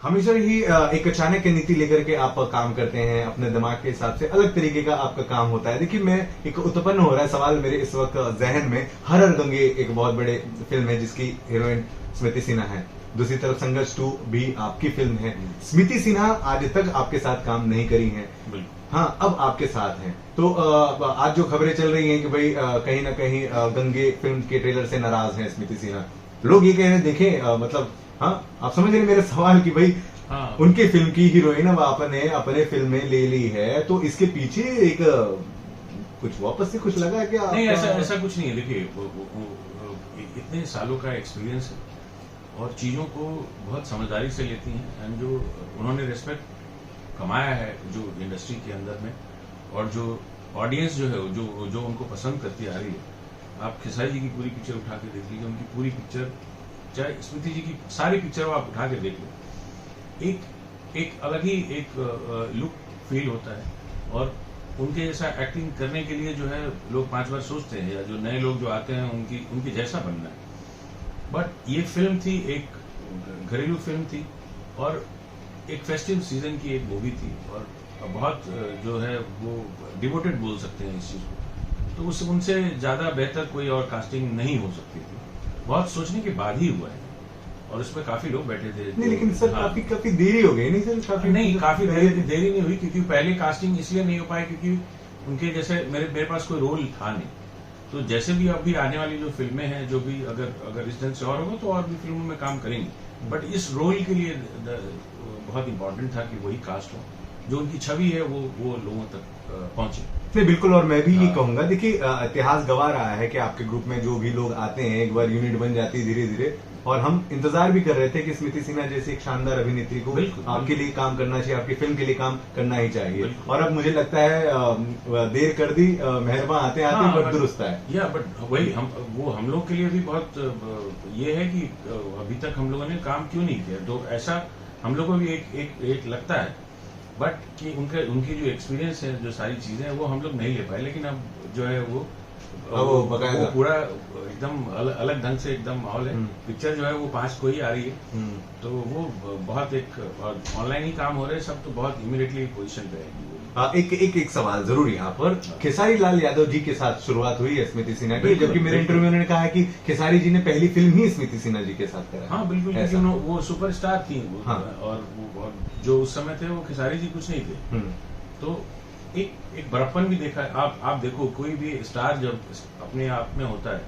हमेशा ही एक चाणक्य नीति लेकर के आप काम करते हैं, अपने दिमाग के हिसाब से अलग तरीके का आपका काम होता है। देखिए, मैं एक उत्पन्न हो रहा है सवाल मेरे इस वक्त जहन में। हर हर गंगे एक बहुत बड़े फिल्म है जिसकी हीरोइन स्मृति सिन्हा है। दूसरी तरफ संघर्ष 2 भी आपकी फिल्म है। स्मृति सिन्हा आज तक आपके साथ काम नहीं करी है, हाँ, अब आपके साथ हैं। तो आज जो खबरें चल रही हैं कि भाई कहीं ना कहीं गंगे फिल्म के ट्रेलर से नाराज हैं स्मृति सिन्हा। लोग ये कह रहे हैं, देखें मतलब, हाँ, आप समझ रहे हैं मेरे सवाल कि भाई उनकी फिल्म की हीरोइन अब आपने अपने फिल्म में ले ली है, तो इसके पीछे एक कुछ वापस से कुछ लगा क्या? नहीं, ऐसा कुछ नहीं है। देखिए, इतने सालों का एक्सपीरियंस है और चीजों को बहुत समझदारी से लेती हैं, एंड जो उन्होंने रिस्पेक्ट कमाया है जो इंडस्ट्री के अंदर में, और जो ऑडियंस जो है जो उनको पसंद करती आ रही है। आप खेसारी जी की पूरी पिक्चर उठा के देख लीजिए, उनकी पूरी पिक्चर, चाहे स्मृति जी की सारी पिक्चर आप उठा के देख लो, एक अलग ही एक लुक फील होता है। और उनके जैसा एक्टिंग करने के लिए जो है लोग 5 बार सोचते हैं, या जो नए लोग जो आते हैं उनकी जैसा बनना है। बट ये फिल्म थी, एक घरेलू फिल्म थी, और एक फेस्टिव सीजन की एक मूवी थी, और बहुत जो है वो डिवोटेड बोल सकते हैं इस चीज को। तो उनसे ज्यादा बेहतर कोई और कास्टिंग नहीं हो सकती थी। बहुत सोचने के बाद ही हुआ है, और उसमें काफी लोग बैठे थे। नहीं, लेकिन सर काफी देरी हो गई नहीं सर? काफी देरी नहीं हुई, क्योंकि पहले कास्टिंग इसलिए नहीं हो पाई क्योंकि उनके जैसे मेरे पास कोई रोल था नहीं। तो जैसे भी अभी आने वाली जो फिल्में हैं, जो भी अगर इस ढंग से और होगा तो और भी फिल्मों में काम करेंगे। बट इस रोल के लिए बहुत इंपॉर्टेंट था कि वही कास्ट हो, जो उनकी छवि है वो लोगों तक पहुंचे। नहीं, बिल्कुल। और मैं भी ये कहूंगा, देखिए, इतिहास गवाह रहा है कि आपके ग्रुप में जो भी लोग आते हैं, एक बार यूनिट बन जाती है धीरे धीरे। और हम इंतजार भी कर रहे थे कि स्मृति सिन्हा जैसी एक शानदार अभिनेत्री को आपके लिए काम करना चाहिए, आपकी फिल्म के लिए काम करना ही चाहिए। और अब मुझे लगता है देर कर दी मेहरबान आते आते बट दुरुस्त है। या बट वही हम लोग के लिए भी बहुत ये है कि अभी तक हम लोगों ने काम क्यों नहीं किया। तो ऐसा हम लोगों को भी एक लगता है, बट कि उनकी जो एक्सपीरियंस है, जो सारी चीजें हैं, वो हम लोग नहीं ले पाए। लेकिन अब जो है वो पूरा एकदम अलग ढंग से एकदम माहौल है। पिक्चर जो है वो 5 को ही आ रही है, तो वो बहुत एक ऑनलाइन ही काम हो रहे हैं सब, तो बहुत इमीडिएटली पोजीशन पे है। एक सवाल जरूर यहाँ पर। खेसारी लाल यादव जी के साथ शुरुआत हुई है स्मृति सिन्हा की, जबकि मेरे इंटरव्यू में उन्होंने कहा है कि खेसारी जी ने पहली फिल्म ही स्मृति सिन्हा जी के साथ करा। हाँ बिल्कुल, क्योंकि वो सुपरस्टार थी। हाँ। और जो उस समय थे वो खेसारी जी कुछ नहीं थे। तो एक बड़प्पन भी देखा। आप देखो, कोई भी स्टार जब अपने आप में होता है,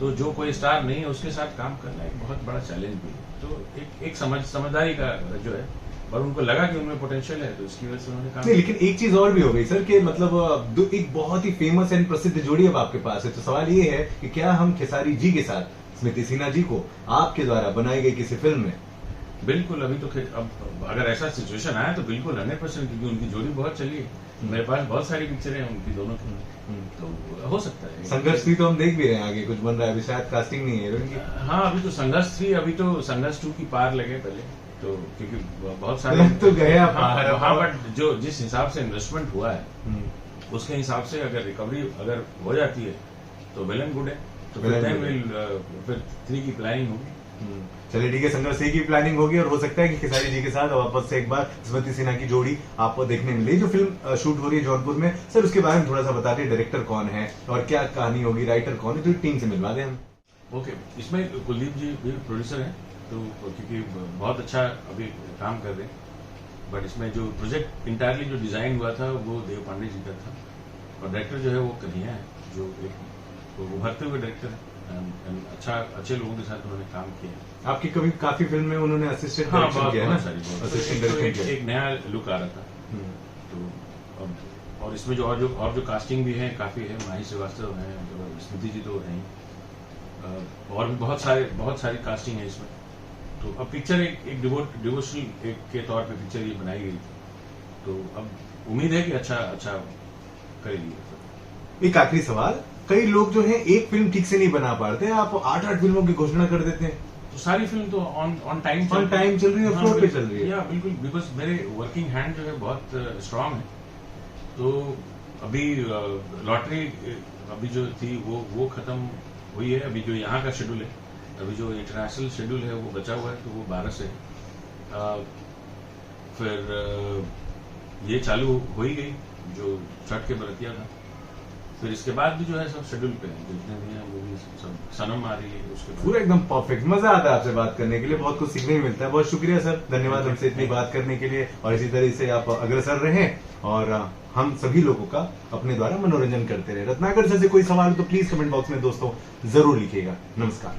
तो जो कोई स्टार नहीं है उसके साथ काम करना एक बहुत बड़ा चैलेंज भी है। तो एक समझदारी का जो है, और उनको लगा कि उनमें पोटेंशियल है, तो इसकी वजह से उन्होंने काम। लेकिन एक चीज और भी हो गई सर, कि मतलब एक बहुत ही फेमस एंड प्रसिद्ध जोड़ी अब आपके पास है। तो सवाल ये है कि क्या हम खेसारी जी के साथ स्मृति सिन्हा जी को आपके द्वारा बनाई गई किसी फिल्म में? बिल्कुल। अभी तो अब अगर ऐसा सिचुएशन आया तो बिल्कुल 100%, क्योंकि उनकी जोड़ी बहुत चली है। मेरे पास बहुत सारी पिक्चरें हैं उनकी दोनों की, तो हो सकता है। संघर्ष 3 तो हम देख भी रहे हैं, आगे कुछ बन रहा है, अभी शायद कास्टिंग नहीं है हीरोइन की। हाँ, अभी तो संघर्ष 3, अभी तो संघर्ष 2 की पार लगे पहले तो, क्योंकि बहुत सारे तो गया। हाँ, बट जो जिस हिसाब से इन्वेस्टमेंट हुआ है उसके हिसाब से अगर रिकवरी अगर हो जाती है तो वेल एंड गुड है। तो फिर 3 की प्लानिंग होगी। चलिए ठीक है, संघर्ष 3 की प्लानिंग होगी, और हो सकता है कि खेसारी जी के साथ वापस से एक बार स्मृति सिन्हा की जोड़ी आपको देखने मिले। जो फिल्म शूट हो रही है जौनपुर में, सर उसके बारे में थोड़ा सा बता दें। डायरेक्टर कौन है और क्या कहानी होगी, राइटर कौन है, तो टीम से मिलवा दें हम। ओके, इसमें कुलदीप जी भी प्रोड्यूसर हैं, तो क्योंकि बहुत अच्छा अभी काम कर रहे हैं। बट इसमें जो प्रोजेक्ट इंटायरली जो डिजाइन हुआ था वो देव पांडे जी का था, और डायरेक्टर जो है वो कन्हैया है, जो एक उभरते हुए डायरेक्टर है। अच्छे लोगों के साथ उन्होंने काम किया। आपकी कभी काफी फिल्म में उन्होंने असिस्टेंट डायरेक्शन किया है ना? असिस्टेंट डायरेक्शन, एक नया लुक आ रहा था। तो और इसमें जो और जो कास्टिंग भी है काफी है। माही श्रीवास्तव है, स्मृति जी तो हैं, और भी बहुत सारी कास्टिंग है इसमें। तो अब पिक्चर एक डिवोशनल के तौर पे पिक्चर ये बनाई गई थी, तो अब उम्मीद है कि अच्छा करेगी। एक आखिरी सवाल, कई लोग जो है एक फिल्म ठीक से नहीं बना पाते, आप 8 फिल्मों की घोषणा कर देते हैं। तो सारी फिल्म तो ऑन टाइम चल रही है, फ्लोर पे चल रही है। या बिल्कुल, बिकॉज मेरे वर्किंग हैंड जो है बहुत स्ट्रांग है। तो अभी लॉटरी अभी जो थी वो खत्म हुई है। अभी जो यहाँ का शेड्यूल है, अभी जो इंटरनेशनल शेड्यूल है वो बचा हुआ है, तो वो 12 से है। फिर ये चालू हो ही गई जो छठ के बरतिया था। फिर इसके बाद भी जो है सब शेड्यूल पे हैं, जितने भी हैं मूवीज सब, सनम आ रही है उसके बाद। पूरा एकदम परफेक्ट, मजा आता है आपसे बात करने के लिए, बहुत कुछ सीखने को मिलता है। बहुत शुक्रिया सर, धन्यवाद हमसे इतनी बात करने के लिए, और इसी तरह से आप अग्रसर रहें और हम सभी लोगों का अपने द्वारा मनोरंजन करते रहे। रत्नाकर सर से कोई सवाल हो तो प्लीज कमेंट बॉक्स में दोस्तों जरूर लिखिएगा। नमस्कार।